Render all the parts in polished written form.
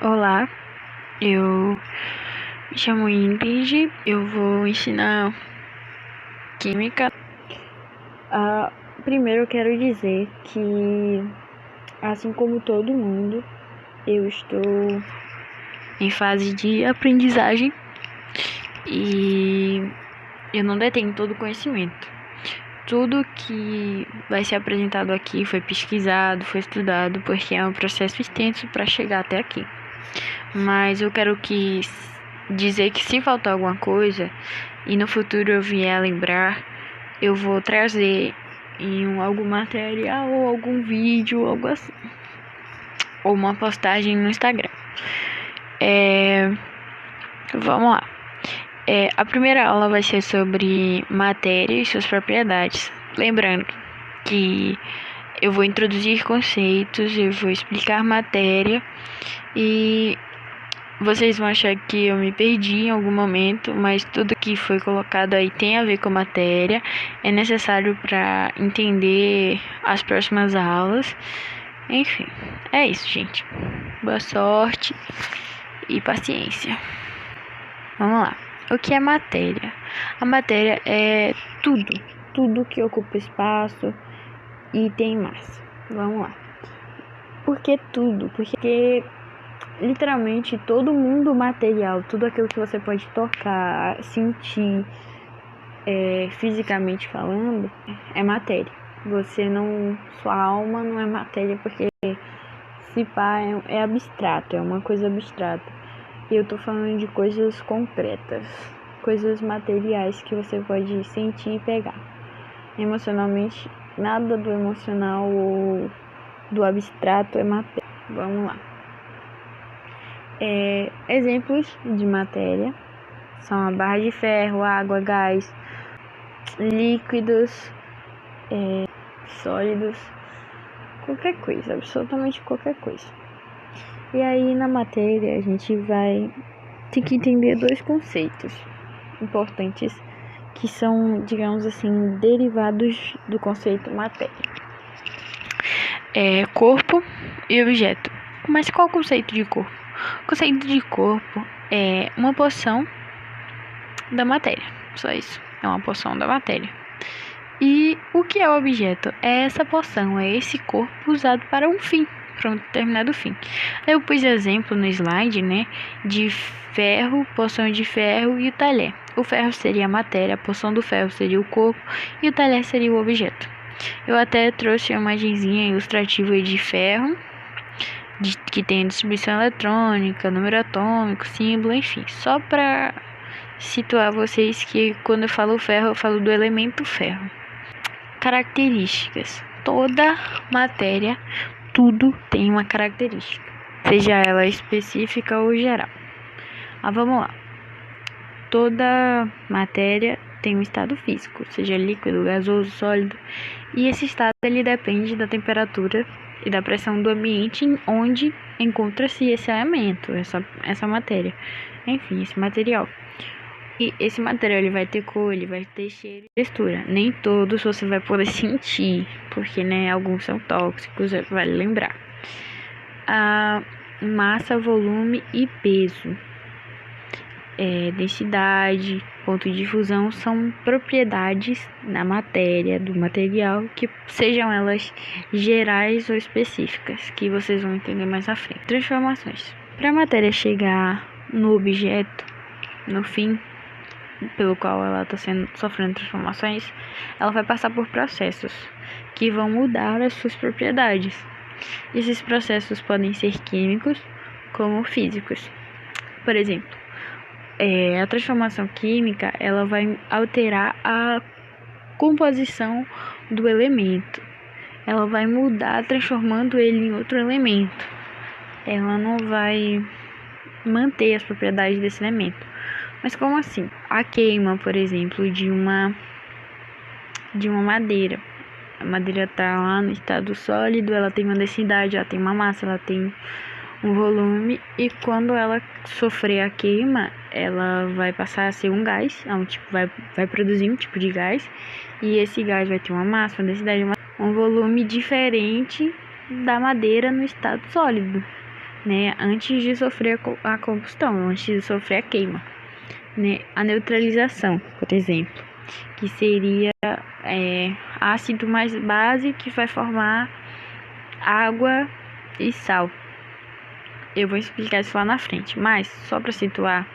Olá, eu me chamo Ingrid, eu vou ensinar química. Primeiro eu quero dizer que, assim como todo mundo, eu estou em fase de aprendizagem e eu não detenho todo o conhecimento. Tudo que vai ser apresentado aqui foi pesquisado, foi estudado, porque é um processo extenso para chegar até aqui. Mas eu quero dizer que se faltar alguma coisa e no futuro eu vier a lembrar, eu vou trazer em algum material ou algum vídeo, algo assim, ou uma postagem no Instagram. Vamos lá. A primeira aula vai ser sobre matéria e suas propriedades. Lembrando que eu vou introduzir conceitos, eu vou explicar matéria e vocês vão achar que eu me perdi em algum momento, mas tudo que foi colocado aí tem a ver com matéria, é necessário para entender as próximas aulas. Enfim, é isso, gente. Boa sorte e paciência. Vamos lá. O que é matéria? A matéria é tudo que ocupa espaço e tem massa. Vamos lá. Por que tudo? Porque literalmente todo mundo material, tudo aquilo que você pode tocar, sentir, fisicamente falando, é matéria. Sua alma não é matéria porque se pá é abstrato, é uma coisa abstrata. E eu tô falando de coisas concretas, coisas materiais que você pode sentir e pegar. Emocionalmente, nada do emocional ou do abstrato é matéria. Vamos lá. Exemplos de matéria são a barra de ferro, água, gás, líquidos, sólidos, qualquer coisa, absolutamente qualquer coisa. E aí na matéria a gente vai ter que entender dois conceitos importantes que são, digamos assim, derivados do conceito matéria. Corpo e objeto. Mas qual o conceito de corpo? O conceito de corpo é uma porção da matéria, só isso, é uma porção da matéria. E o que é o objeto? É essa porção, é esse corpo usado para um fim, para um determinado fim. Eu pus exemplo no slide, de ferro, porção de ferro e o talher. O ferro seria a matéria, a porção do ferro seria o corpo e o talher seria o objeto. Eu até trouxe uma imagenzinha ilustrativa de ferro, que tem distribuição eletrônica, número atômico, símbolo, enfim, só para situar vocês que quando eu falo ferro, eu falo do elemento ferro. Características. Toda matéria, tudo tem uma característica, seja ela específica ou geral. Vamos lá. Toda matéria tem um estado físico, seja líquido, gasoso, sólido, e esse estado ele depende da temperatura e da pressão do ambiente onde encontra-se esse elemento, essa matéria, enfim, esse material. E esse material ele vai ter cor, ele vai ter cheiro e textura. Nem todos você vai poder sentir, porque alguns são tóxicos, vale lembrar. A massa, volume e peso, densidade, ponto de fusão são propriedades da matéria, do material, que sejam elas gerais ou específicas, que vocês vão entender mais à frente. Transformações. Para a matéria chegar no objeto, no fim pelo qual ela está sofrendo transformações, ela vai passar por processos que vão mudar as suas propriedades. Esses processos podem ser químicos como físicos. Por exemplo, a transformação química ela vai alterar a composição do elemento. Ela vai mudar, transformando ele em outro elemento. Ela não vai manter as propriedades desse elemento. Mas como assim? A queima, por exemplo, de uma madeira. A madeira está lá no estado sólido, ela tem uma densidade, ela tem uma massa, ela tem um volume, e quando ela sofrer a queima, ela vai passar a ser um gás, vai produzir um tipo de gás, e esse gás vai ter uma massa, uma densidade, um volume diferente da madeira no estado sólido. né, antes de sofrer a combustão, antes de sofrer a queima, né, a neutralização, por exemplo, que seria ácido mais base que vai formar água e sal. Eu vou explicar isso lá na frente, mas só para situar,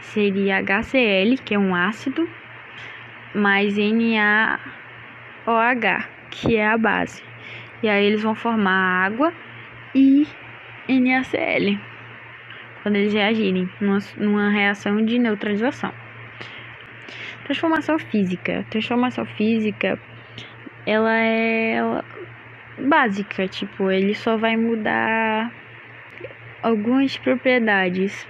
seria HCl, que é um ácido, mais NaOH, que é a base. E aí eles vão formar água e NaCl, quando eles reagirem numa reação de neutralização. Transformação física. Transformação física, ela é básica, tipo, ele só vai mudar algumas propriedades,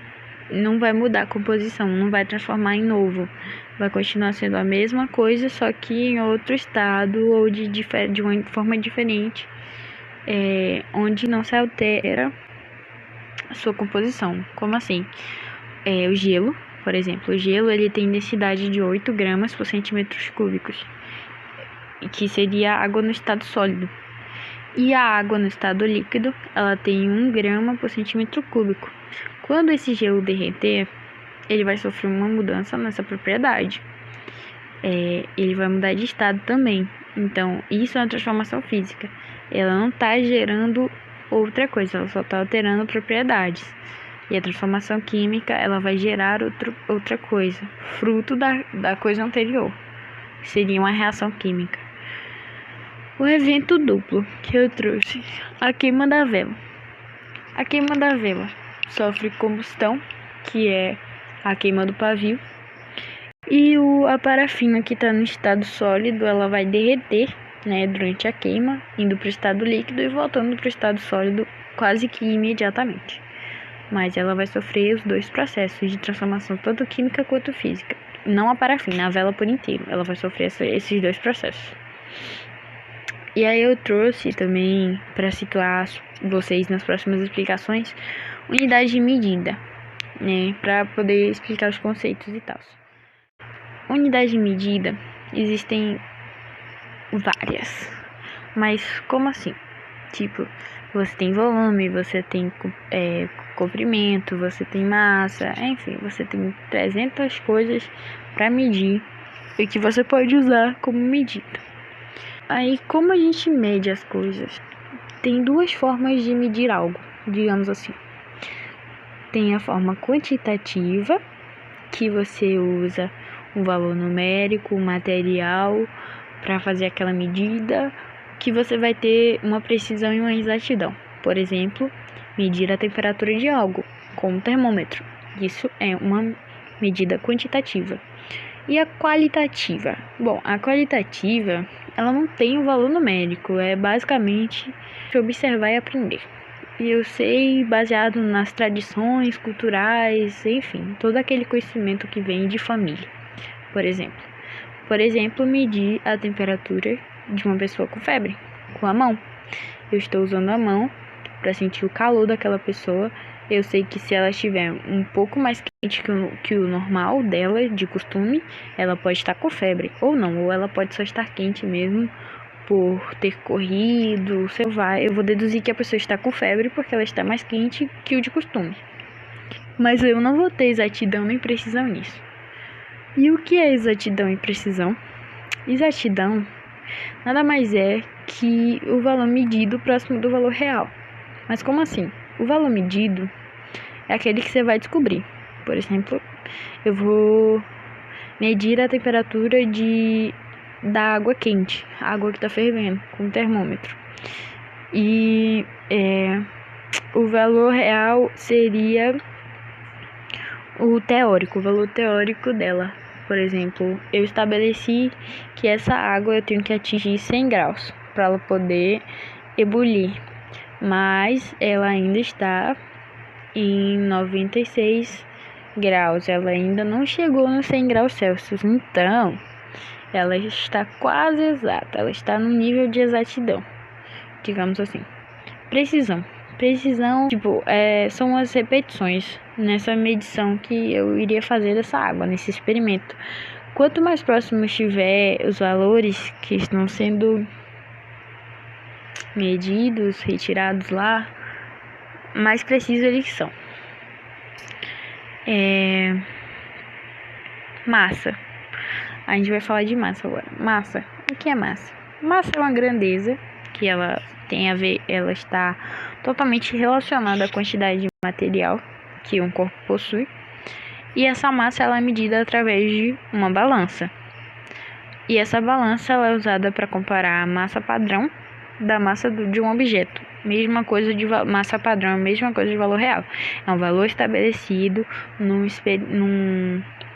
não vai mudar a composição, não vai transformar em novo, vai continuar sendo a mesma coisa, só que em outro estado ou de uma forma diferente, onde não se altera a sua composição. Como assim? O gelo, por exemplo, o gelo ele tem densidade de 8 gramas por centímetros cúbicos, que seria água no estado sólido. E a água no estado líquido, ela tem 1 grama por centímetro cúbico. Quando esse gelo derreter, ele vai sofrer uma mudança nessa propriedade. Ele vai mudar de estado também. Então, isso é uma transformação física. Ela não está gerando outra coisa, ela só está alterando propriedades. E a transformação química, ela vai gerar outra coisa, fruto da coisa anterior. Seria uma reação química. O evento duplo que eu trouxe, a queima da vela. A queima da vela sofre combustão, que é a queima do pavio, e a parafina que está no estado sólido, ela vai derreter, né, durante a queima, indo para o estado líquido e voltando para o estado sólido quase que imediatamente. Mas ela vai sofrer os dois processos de transformação, tanto química quanto física. Não a parafina, a vela por inteiro, ela vai sofrer esses dois processos. E aí eu trouxe também, para situar vocês nas próximas explicações, unidade de medida, né, para poder explicar os conceitos e tal. Unidade de medida, existem várias, mas como assim? Tipo, você tem volume, você tem comprimento, você tem massa, enfim, você tem 300 coisas para medir e que você pode usar como medida. Aí, como a gente mede as coisas? Tem duas formas de medir algo, digamos assim. Tem a forma quantitativa, que você usa um valor numérico, um material, para fazer aquela medida, que você vai ter uma precisão e uma exatidão. Por exemplo, medir a temperatura de algo com um termômetro. Isso é uma medida quantitativa. E a qualitativa? Bom, a qualitativa, ela não tem um valor numérico, é basicamente observar e aprender. E eu sei baseado nas tradições culturais, enfim, todo aquele conhecimento que vem de família. Por exemplo, medir a temperatura de uma pessoa com febre, com a mão. Eu estou usando a mão para sentir o calor daquela pessoa. Eu sei que se ela estiver um pouco mais quente que o normal dela, de costume, ela pode estar com febre, ou não, ou ela pode só estar quente mesmo, por ter corrido, eu vou deduzir que a pessoa está com febre porque ela está mais quente que o de costume. Mas eu não vou ter exatidão nem precisão nisso. E o que é exatidão e precisão? Exatidão nada mais é que o valor medido próximo do valor real. Mas como assim? O valor medido é aquele que você vai descobrir. Por exemplo, eu vou medir a temperatura da água quente, a água que está fervendo, com um termômetro. E o valor real seria o valor teórico dela. Por exemplo, eu estabeleci que essa água eu tenho que atingir 100 graus para ela poder ebulir. Mas ela ainda está em 96 graus, ela ainda não chegou nos 100 graus Celsius, então ela está quase exata, ela está no nível de exatidão, digamos assim. Precisão, são as repetições nessa medição que eu iria fazer dessa água, nesse experimento. Quanto mais próximo estiver os valores que estão sendo medidos, retirados lá, mais precisos eles são. Massa. A gente vai falar de massa agora. Massa. O que é massa? Massa é uma grandeza que ela tem a ver, ela está totalmente relacionada à quantidade de material que um corpo possui. E essa massa ela é medida através de uma balança. E essa balança ela é usada para comparar a massa padrão da massa de um objeto. Mesma coisa de massa padrão, mesma coisa de valor real. É um valor estabelecido num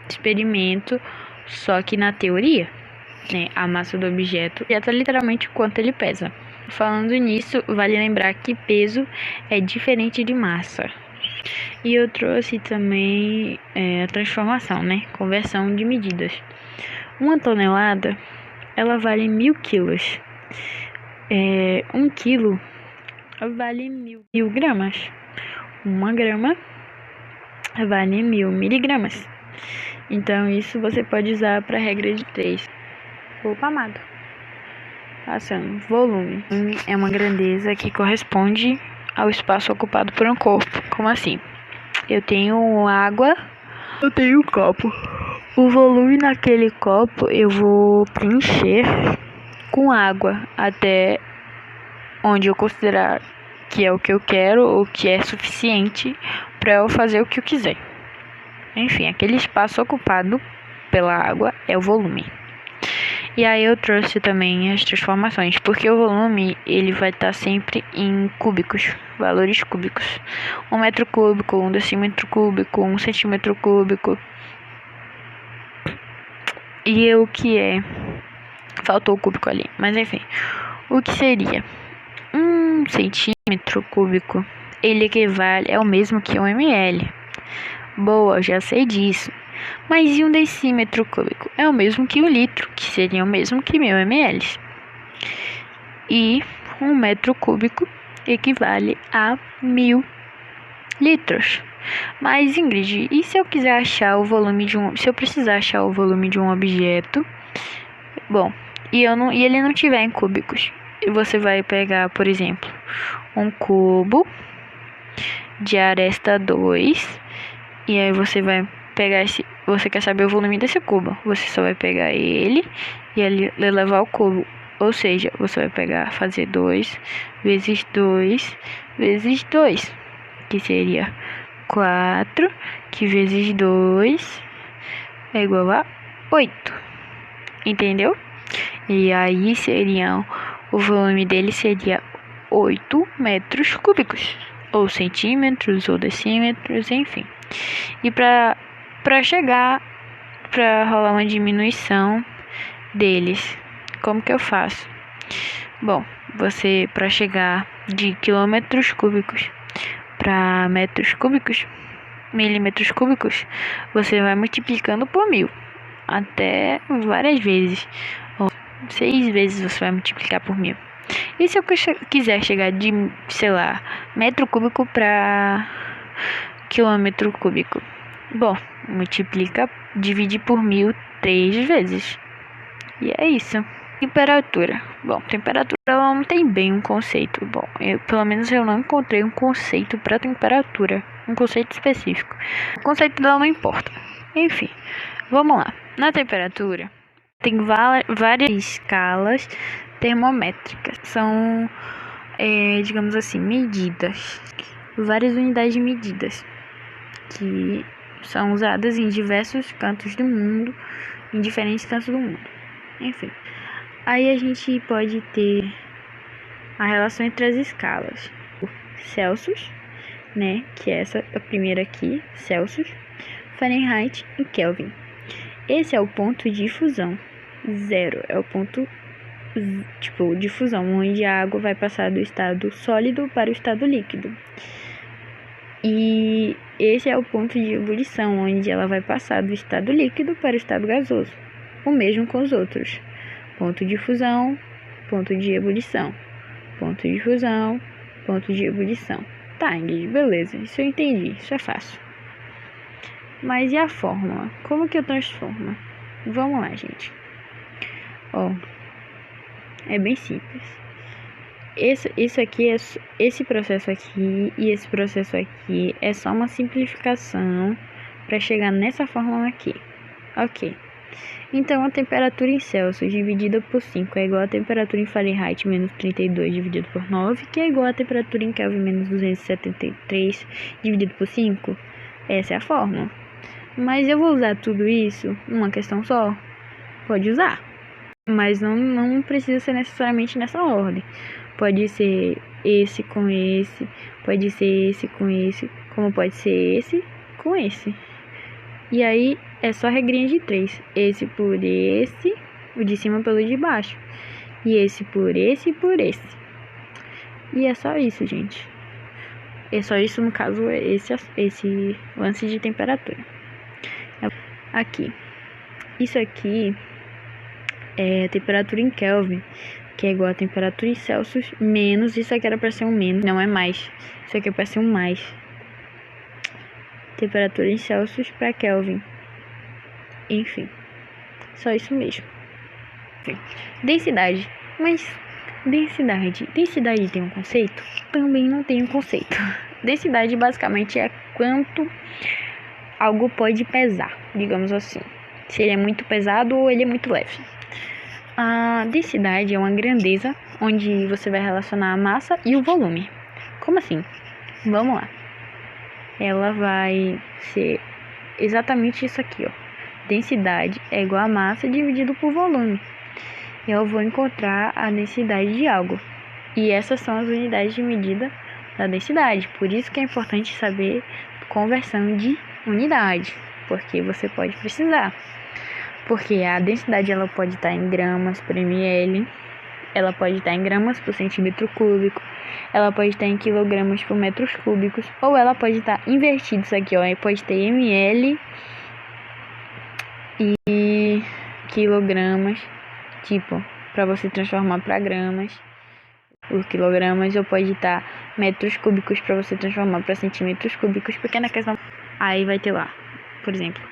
experimento, só que na teoria, né, a massa do objeto é literalmente quanto ele pesa. Falando nisso, vale lembrar que peso é diferente de massa. E eu trouxe também a transformação, né, conversão de medidas. 1 tonelada, ela vale 1000 quilos. 1 quilo vale 1000 gramas. 1 grama vale 1000 miligramas. Então, isso você pode usar para a regra de 3. Opa, amado. Passando. Volume. É uma grandeza que corresponde ao espaço ocupado por um corpo. Como assim? Eu tenho água, eu tenho um copo. O volume naquele copo eu vou preencher com água até onde eu considerar que é o que eu quero ou que é suficiente para eu fazer o que eu quiser. Enfim, aquele espaço ocupado pela água é o volume. E aí eu trouxe também as transformações, porque o volume ele vai estar sempre em cúbicos, valores cúbicos. 1 metro cúbico, 1 decímetro cúbico, 1 centímetro cúbico. E o que é? Faltou o cúbico ali, mas enfim. O que seria? 1 centímetro cúbico, ele equivale, é o mesmo que 1 ml. Boa, já sei disso. Mas e 1 decímetro cúbico? É o mesmo que 1 litro, que seria o mesmo que 1000 ml. E 1 metro cúbico equivale a 1000 litros. Mas, Ingrid, e se eu quiser achar o volume se eu precisar achar o volume de um objeto, bom, e ele não tiver em cúbicos, você vai pegar, por exemplo, um cubo de aresta 2, e aí você vai pegar você quer saber o volume desse cubo, você só vai pegar ele e ele levar ao cubo, ou seja, você vai pegar, fazer 2 vezes 2 vezes 2, que seria 4, que vezes 2 é igual a 8, entendeu? E aí o volume dele seria 8 metros cúbicos, ou centímetros, ou decímetros, enfim. E para rolar uma diminuição deles, como que eu faço? Bom, para chegar de quilômetros cúbicos para metros cúbicos, milímetros cúbicos, você vai multiplicando por 1000, até várias vezes, ou 6 vezes você vai multiplicar por 1000. E se eu quiser chegar de, sei lá, metro cúbico para quilômetro cúbico? Bom, divide por 1000 3 vezes. E é isso. Temperatura. Bom, temperatura ela não tem bem um conceito. Bom, pelo menos eu não encontrei um conceito para temperatura. Um conceito específico. O conceito dela não importa. Enfim, vamos lá. Na temperatura, tem várias escalas termométricas. São, digamos assim, medidas. Várias unidades de medidas que são usadas em diversos cantos do mundo, em diferentes cantos do mundo. Enfim, aí a gente pode ter a relação entre as escalas. Celsius, né, que é a primeira aqui, Celsius, Fahrenheit e Kelvin. Esse é o ponto de fusão. 0 é o ponto de fusão, onde a água vai passar do estado sólido para o estado líquido. E esse é o ponto de ebulição, onde ela vai passar do estado líquido para o estado gasoso. O mesmo com os outros. Ponto de fusão, ponto de ebulição. Ponto de fusão, ponto de ebulição. Tá, Ingrid, beleza. Isso eu entendi. Isso é fácil. Mas e a fórmula? Como que eu transformo? Vamos lá, gente. É bem simples. esse processo aqui e esse processo aqui é só uma simplificação para chegar nessa fórmula aqui. Ok. Então, a temperatura em Celsius dividida por 5 é igual a temperatura em Fahrenheit menos 32 dividido por 9, que é igual a temperatura em Kelvin menos 273 dividido por 5. Essa é a fórmula. Mas eu vou usar tudo isso numa questão só? Pode usar. Mas não precisa ser necessariamente nessa ordem. Pode ser esse com esse, pode ser esse com esse, como pode ser esse com esse. E aí é só regrinha de 3. Esse por esse, o de cima pelo de baixo. E esse por esse e por esse. E é só isso, gente. É só isso, no caso, esse lance de temperatura. Aqui. Isso aqui é a temperatura em Kelvin, que é igual a temperatura em Celsius menos, isso aqui era para ser um menos, não é mais. Isso aqui é para ser um mais. Temperatura em Celsius para Kelvin. Enfim, só isso mesmo. Densidade. Mas densidade tem um conceito? Também não tem um conceito. Densidade basicamente é quanto algo pode pesar, digamos assim. Se ele é muito pesado ou ele é muito leve. A densidade é uma grandeza onde você vai relacionar a massa e o volume. Como assim? Vamos lá. Ela vai ser exatamente isso aqui, ó. Densidade é igual a massa dividido por volume. Eu vou encontrar a densidade de algo. E essas são as unidades de medida da densidade. Por isso que é importante saber conversão de unidade, porque você pode precisar. Porque a densidade ela pode estar em gramas por ml, ela pode estar em gramas por centímetro cúbico, ela pode estar em quilogramas por metros cúbicos, ou ela pode estar invertido isso aqui, ó, pode ter ml e quilogramas, tipo, para você transformar para gramas, por quilogramas, ou pode estar metros cúbicos para você transformar para centímetros cúbicos, porque na questão aí vai ter lá, por exemplo,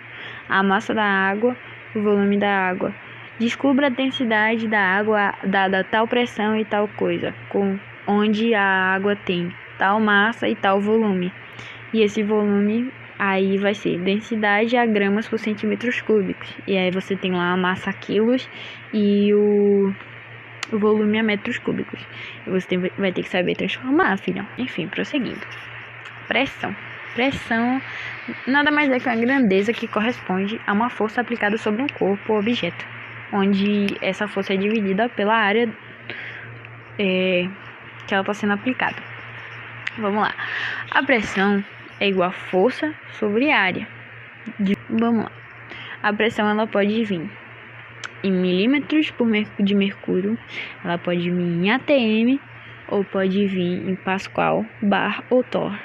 a massa da água, o volume da água. Descubra a densidade da água dada tal pressão e tal coisa, com onde a água tem tal massa e tal volume. E esse volume aí vai ser densidade a gramas por centímetros cúbicos. E aí você tem lá a massa a quilos e o volume a metros cúbicos. E você vai ter que saber transformar, filhão. Enfim, prosseguindo. Pressão. Pressão nada mais é que uma grandeza que corresponde a uma força aplicada sobre um corpo ou objeto, onde essa força é dividida pela área que ela está sendo aplicada. Vamos lá. A pressão é igual a força sobre área. Vamos lá. A pressão ela pode vir em milímetros de mercúrio, ela pode vir em atm, ou pode vir em pascal, bar ou torr.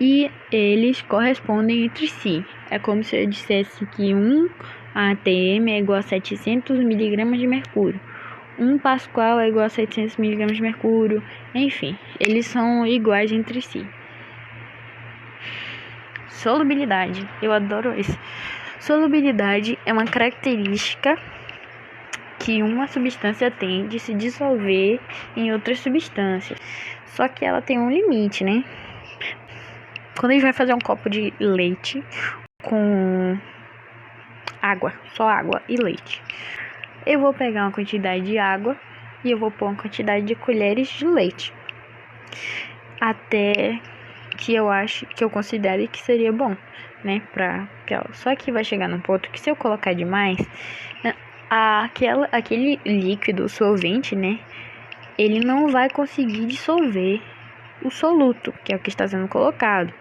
E eles correspondem entre si. É como se eu dissesse que 1 atm é igual a 700 miligramas de mercúrio. 1 pascal é igual a 700 miligramas de mercúrio. Enfim, eles são iguais entre si. Solubilidade. Eu adoro isso. Solubilidade é uma característica que uma substância tem de se dissolver em outras substâncias. Só que ela tem um limite, né? Quando a gente vai fazer um copo de leite com água, só água e leite, eu vou pegar uma quantidade de água e eu vou pôr uma quantidade de colheres de leite, até que eu considere que seria bom, né? Só que vai chegar num ponto que se eu colocar demais, aquele líquido solvente, né? Ele não vai conseguir dissolver o soluto, que é o que está sendo colocado,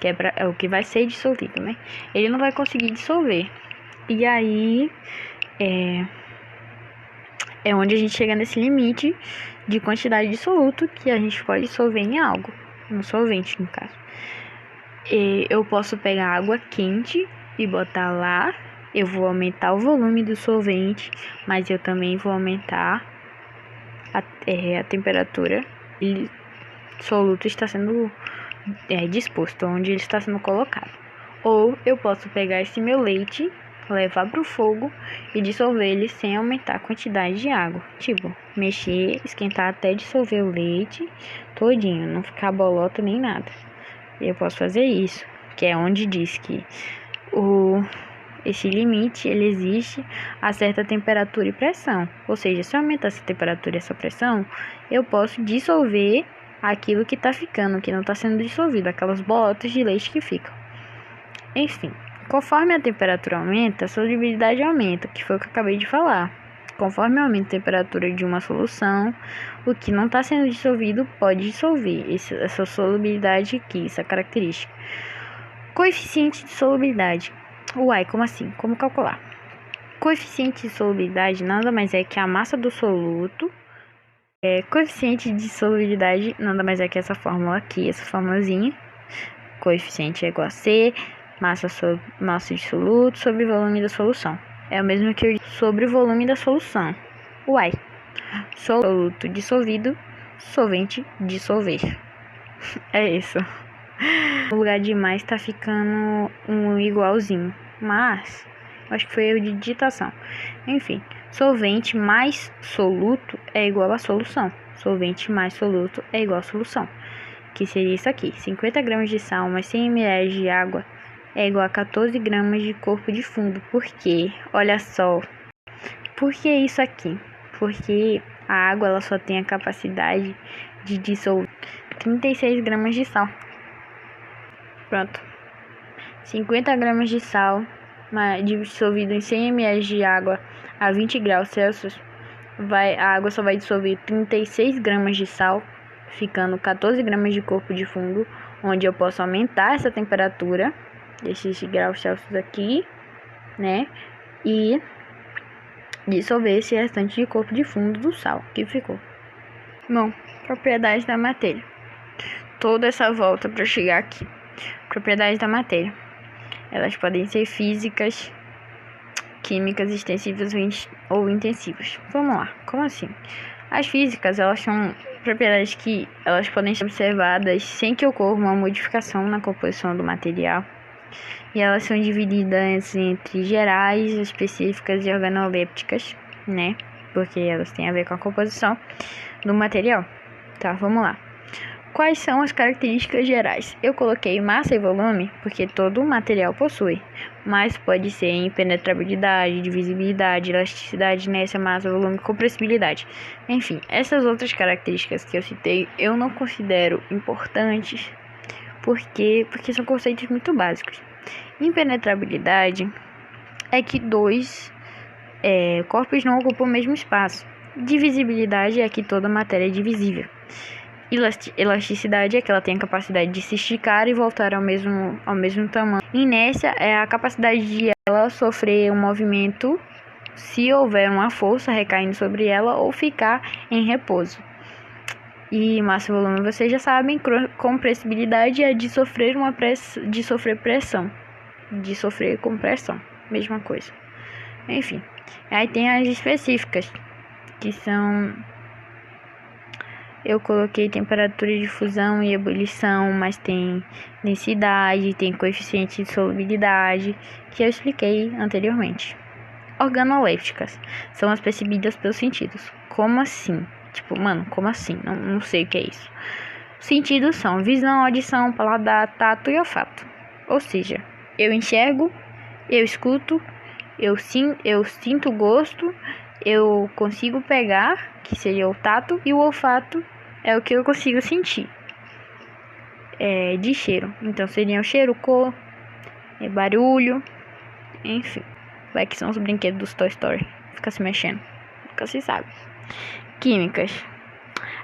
que é o que vai ser dissolvido, né? Ele não vai conseguir dissolver. E aí é onde a gente chega nesse limite de quantidade de soluto que a gente pode dissolver em algo, no solvente, no caso. Eu posso pegar água quente e botar lá. Eu vou aumentar o volume do solvente, mas eu também vou aumentar a temperatura. E o soluto está sendo disposto, onde ele está sendo colocado. Ou eu posso pegar esse meu leite levar pro fogo e dissolver ele sem aumentar a quantidade de água. Tipo, mexer, esquentar até dissolver o leite todinho, não ficar bolota nem nada. E eu posso fazer isso, que é onde diz que esse limite ele existe a certa temperatura e pressão. Ou seja, se eu aumentar essa temperatura e essa pressão, eu posso dissolver aquilo que tá ficando, que não tá sendo dissolvido, aquelas bolotas de leite que ficam. Enfim, conforme a temperatura aumenta, a solubilidade aumenta, que foi o que eu acabei de falar. Conforme aumenta a temperatura de uma solução, o que não está sendo dissolvido pode dissolver. Essa solubilidade aqui, essa característica. Coeficiente de solubilidade. Uai, como assim? Como calcular? Coeficiente de solubilidade nada mais é que a massa do soluto. Coeficiente de solubilidade nada mais é que essa fórmula aqui, essa formulazinha. Coeficiente é igual a C, massa de soluto sobre volume da solução. É o mesmo que eu sobre o volume da solução. Uai, soluto dissolvido, solvente dissolver. É isso. No lugar de mais tá ficando um igualzinho, mas acho que foi erro de digitação. Enfim, solvente mais soluto é igual a solução. Solvente mais soluto é igual a solução. Que seria isso aqui: 50 gramas de sal mais 100 ml de água é igual a 14 gramas de corpo de fundo. Por quê? Olha só. Por que isso aqui? Porque a água ela só tem a capacidade de dissolver 36 gramas de sal. Pronto. 50 gramas de sal dissolvido em 100 ml de água a 20 graus Celsius. A água só vai dissolver 36 gramas de sal, ficando 14 gramas de corpo de fundo, onde eu posso aumentar essa temperatura desses graus Celsius aqui, né? E dissolver esse restante de corpo de fundo do sal que ficou. Bom, propriedades da matéria. Toda essa volta para chegar aqui. Propriedades da matéria. Elas podem ser físicas, químicas, extensivas ou intensivas. Vamos lá, como assim? As físicas, elas são propriedades que elas podem ser observadas sem que ocorra uma modificação na composição do material. E elas são divididas entre gerais, específicas e organolépticas, né? Porque elas têm a ver com a composição do material. Tá, vamos lá. Quais são as características gerais? Eu coloquei massa e volume porque todo material possui, mas pode ser impenetrabilidade, divisibilidade, elasticidade, inércia, massa, volume, compressibilidade. Enfim, essas outras características que eu citei eu não considero importantes porque são conceitos muito básicos. Impenetrabilidade é que dois corpos não ocupam o mesmo espaço. Divisibilidade é que toda matéria é divisível. Elasticidade é que ela tem a capacidade de se esticar e voltar ao mesmo tamanho. Inércia é a capacidade de ela sofrer um movimento se houver uma força recaindo sobre ela ou ficar em repouso. E massa e volume, vocês já sabem, compressibilidade é de sofrer pressão. De sofrer compressão, mesma coisa. Enfim, aí tem as específicas, que são... Eu coloquei temperatura de fusão e ebulição, mas tem densidade, tem coeficiente de solubilidade, que eu expliquei anteriormente. Organolépticas são as percebidas pelos sentidos. Como assim? Tipo, mano, como assim? Não sei o que é isso. Sentidos são visão, audição, paladar, tato e olfato. Ou seja, eu enxergo, eu escuto, eu sinto gosto, eu consigo pegar, que seria o tato, e o olfato é o que eu consigo sentir de cheiro. Então seria o cheiro, cor, barulho, enfim. Vai que são os brinquedos dos Toy Story, fica se mexendo, nunca se sabe. Químicas.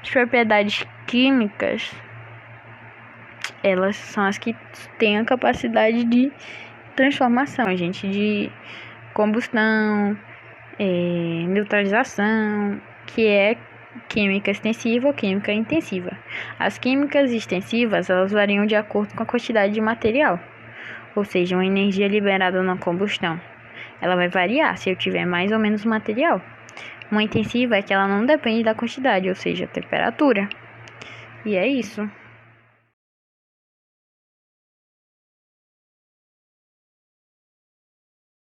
As propriedades químicas, elas são as que têm a capacidade de transformação, gente, de combustão, neutralização, que é química extensiva ou química intensiva. As químicas extensivas, elas variam de acordo com a quantidade de material, ou seja, uma energia liberada na combustão. Ela vai variar se eu tiver mais ou menos material. Uma intensiva é que ela não depende da quantidade, ou seja, a temperatura. E é isso.